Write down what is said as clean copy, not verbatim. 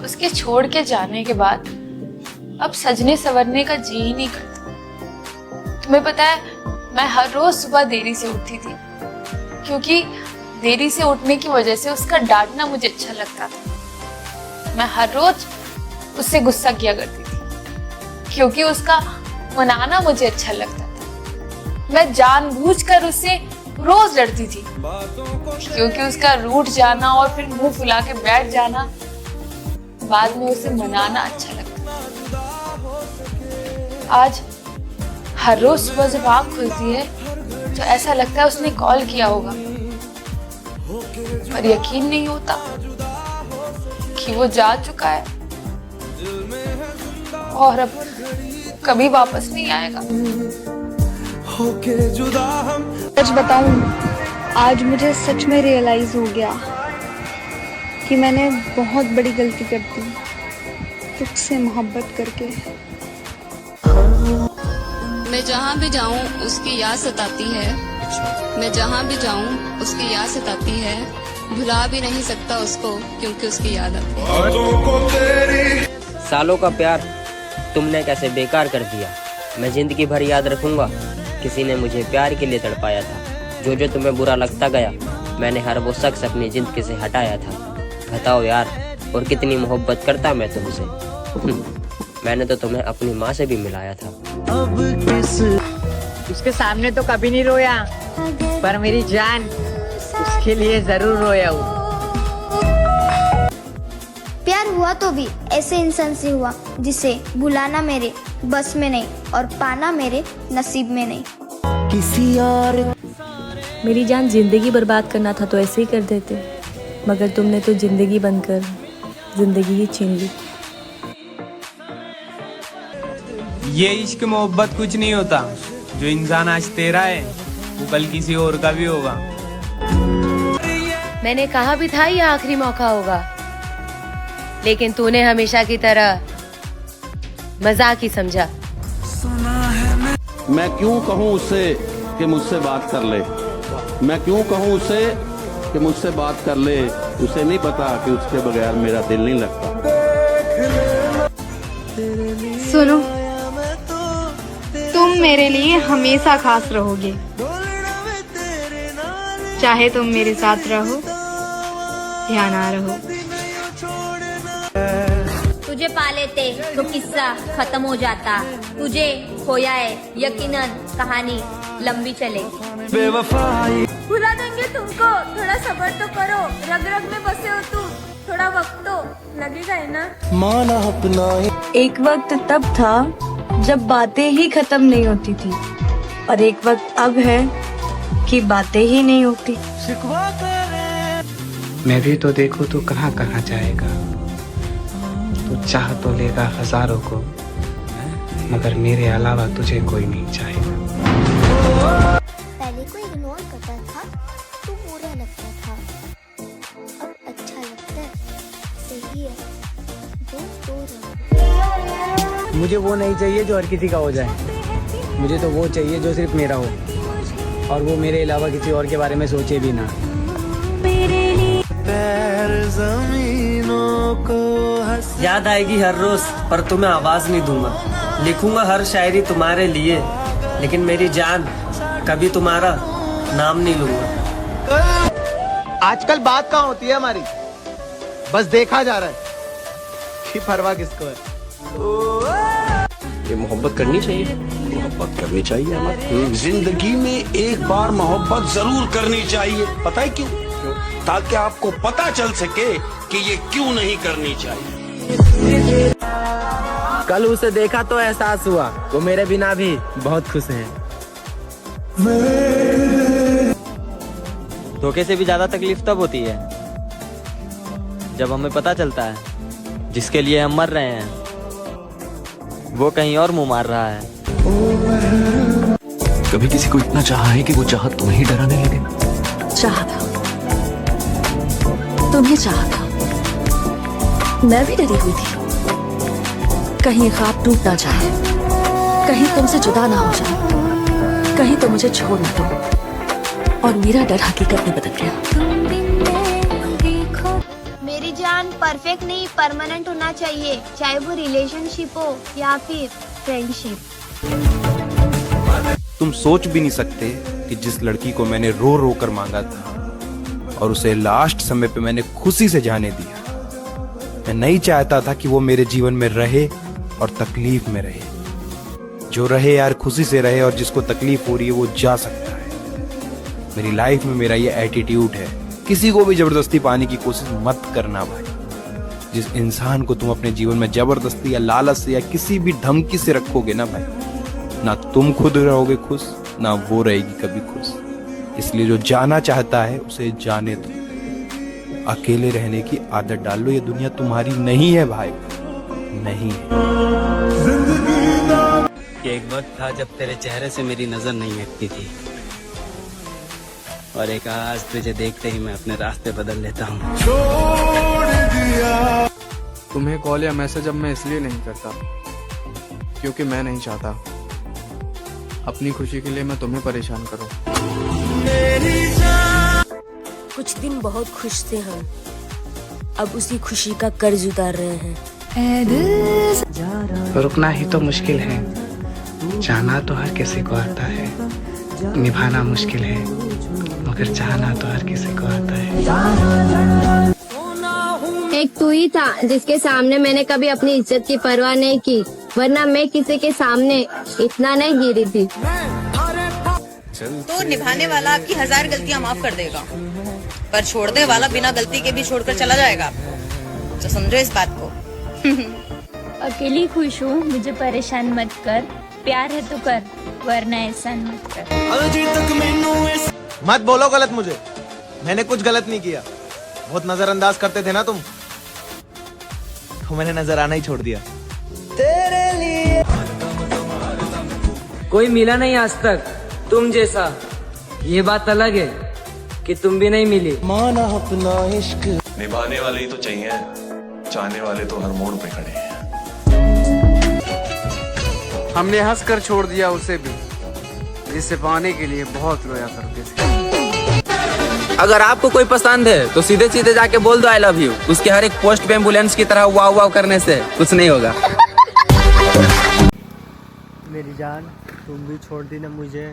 उसके छोड़ के जाने के बाद अब सजने संवरने का जी ही नहीं करता। तुम्हें पता है, मैं हर रोज सुबह देरी से उठती थी, क्योंकि देरी से उठने की वजह से उसका डांटना मुझे अच्छा लगता था। मैं हर रोज उससे गुस्सा किया करती थी, क्योंकि उसका मनाना मुझे अच्छा लगता था। मैं जानबूझकर उससे रोज लड़ती थी, क्योंकि उसका रूठ जाना और फिर मुंह फुला के बैठ जाना, बाद में उसे मनाना अच्छा लगता था। आज हर रोज सुबह जब आँख खुलती है तो ऐसा लगता है उसने कॉल किया होगा, पर यकीन नहीं होता कि वो जा चुका है और अब कभी वापस नहीं आएगा। सच बताऊं, आज मुझे सच में रियलाइज हो गया कि मैंने बहुत बड़ी गलती कर दी तुझसे मोहब्बत करके। मैं जहाँ भी जाऊँ उसकी याद सताती है, मैं जहाँ भी जाऊँ उसकी याद सताती है, भुला भी नहीं सकता उसको क्योंकि उसकी याद आती है। सालों का प्यार तुमने कैसे बेकार कर दिया। मैं जिंदगी भर याद रखूंगा, किसी ने मुझे प्यार के लिए तड़पाया था। जो जो तुम्हें बुरा लगता गया, मैंने हर वो शख्स अपनी जिंदगी से हटाया था। बताओ यार, और कितनी मोहब्बत करता मैं तुमसे। मैंने तो तुम्हें अपनी माँ से भी मिलाया था। उसके सामने तो कभी नहीं रोया, पर मेरी जान उसके लिए जरूर रोया हूँ। प्यार हुआ तो भी ऐसे इंसान से हुआ जिसे भुलाना मेरे बस में नहीं और पाना मेरे नसीब में नहीं। किसी और मेरी जान, जिंदगी बर्बाद करना था तो ऐसे ही कर देते, मगर तुमने तो जिंदगी बनकर जिंदगी ही छीन ली। ये इश्क मोहब्बत कुछ नहीं होता। जो इंसान आज तेरा है वो कल किसी और का भी होगा। मैंने कहा भी था ये आखिरी मौका होगा, लेकिन तूने हमेशा की तरह मजाक ही समझा। मैं क्यों कहूँ उससे कि मुझसे बात कर ले, मैं क्यों कहूँ उससे कि मुझसे बात कर ले। उसे नहीं पता कि उसके बगैर मेरा दिल नहीं लगता। सुनो, तुम मेरे लिए हमेशा खास रहोगे, चाहे तुम मेरे साथ रहो या ना रहो। तुझे पा लेते तो किस्सा खत्म हो जाता, तुझे खोया है यकीनन कहानी लंबी चलेगी। भुला देंगे तुमको, थोड़ा सब्र तो करो, रग रग में बसे हो तुम, थोड़ा वक्त तो लगेगा है ना। माना अपना एक वक्त तब था जब बातें ही खत्म नहीं होती थी, और एक वक्त अब है कि बातें ही नहीं होती। मैं भी तो देखूं तो कहाँ कहाँ जाएगा। तू चाह तो लेगा हजारों को, मगर मेरे अलावा तुझे कोई नहीं चाहेगा। पहले को इग्नोर करता था तो बुरा लगता था, अब अच्छा लगता है। सही है, मुझे वो नहीं चाहिए जो हर किसी का हो जाए, मुझे तो वो चाहिए जो सिर्फ मेरा हो, और वो मेरे अलावा किसी और के बारे में सोचे भी ना। याद आएगी हर रोज, पर तुम्हें आवाज नहीं दूंगा। लिखूंगा हर शायरी तुम्हारे लिए, लेकिन मेरी जान कभी तुम्हारा नाम नहीं लूंगा। आजकल बात कहाँ होती है हमारी, बस देखा जा रहा है कि परवाह किसको है। ये मोहब्बत करनी चाहिए, मोहब्बत करनी चाहिए हमारी जिंदगी में। एक बार मोहब्बत जरूर करनी चाहिए। पता है क्यों? ताकि आपको पता चल सके कि ये क्यों नहीं करनी चाहिए। कल उसे देखा तो एहसास हुआ वो मेरे बिना भी बहुत खुश है। धोखे से भी ज्यादा तकलीफ तब होती है जब हमें पता चलता है जिसके लिए हम मर रहे हैं वो कहीं और मुंह मार रहा है। कभी किसी को इतना चाहा है कि वो चाहत तुम्हें ही डराने लगे? चाहा था, तुम्हें चाहा था, मैं भी डरी हुई थी। कहीं ख्वाब टूट ना जाए, कहीं तुमसे जुदा ना हो जाए, कहीं तो मुझे छोड़ ना दो। और मेरा डर हकीकत में बदल गया। मेरी जान, परफेक्ट नहीं परमानेंट होना चाहिए, चाहे वो रिलेशनशिप हो या फिर फ्रेंडशिप। तुम सोच भी नहीं सकते कि जिस लड़की को मैंने रो रो कर मांगा था और उसे लास्ट समय पे मैंने खुशी से जाने दिया, मैं नहीं चाहता था कि वो मेरे जीवन में रहे और तकलीफ में रहे। जो रहे यार खुशी से रहे, और जिसको तकलीफ हो रही है वो जा सकता है। मेरी लाइफ में मेरा ये एटीट्यूड है, किसी को भी जबरदस्ती पाने की कोशिश मत करना भाई। जिस इंसान को तुम अपने जीवन में जबरदस्ती या लालच से या किसी भी धमकी से रखोगे ना भाई, ना तुम खुद रहोगे खुश, ना वो रहेगी कभी खुश। इसलिए जो जाना चाहता है उसे जाने दो। अकेले रहने की आदत डाल लो, ये दुनिया तुम्हारी नहीं है भाई, नहीं है। एक वक्त था जब तेरे चेहरे से मेरी नजर नहीं हटती थी, और एक आज तुझे देखते ही मैं अपने रास्ते बदल लेता हूँ। तुम्हें कॉल या मैसेज अब मैं इसलिए नहीं करता क्योंकि मैं नहीं चाहता अपनी खुशी के लिए मैं तुम्हें परेशान करूं। कुछ दिन बहुत खुश थे हम, अब उसी खुशी का कर्ज उतार रहे हैं। रुकना ही तो मुश्किल है, जाना तो हर किसी को आता है, निभाना मुश्किल है मगर चाहना तो हर किसी को आता है। एक तू ही था जिसके सामने मैंने कभी अपनी इज्जत की परवाह नहीं की, वरना मैं किसी के सामने इतना नहीं गिरी थी। तो निभाने वाला आपकी 1000 गलतियां माफ कर देगा, पर छोड़ने वाला बिना गलती के भी छोड़कर चला जाएगा। तो समझो इस बात को। अकेली खुश हूँ, मुझे परेशान मत कर, प्यार है तो कर, वरना एहसान मत कर। मत बोलो गलत मुझे, मैंने कुछ गलत नहीं किया। बहुत नजरअंदाज करते थे ना तुम, तो मैंने नजर आना ही छोड़ दिया। तेरे लिए कोई मिला नहीं आज तक तुम जैसा, ये बात अलग है कि तुम भी नहीं मिली। माना अपना इश्क, निभाने वाले ही तो चाहिए, चाहने वाले तो हर मोड़ पे खड़े हैं। हमने हंसकर छोड़ दिया उसे भी, जिसे पाने के लिए बहुत रोया करते थे। अगर आपको कोई पसंद है तो सीधे सीधे जाके बोल दो आई लव यू। उसके हर एक पोस्ट पे एम्बुलेंस की तरह वाव वाव करने से कुछ नहीं होगा। मेरी जान तुम भी छोड़ दी ना मुझे।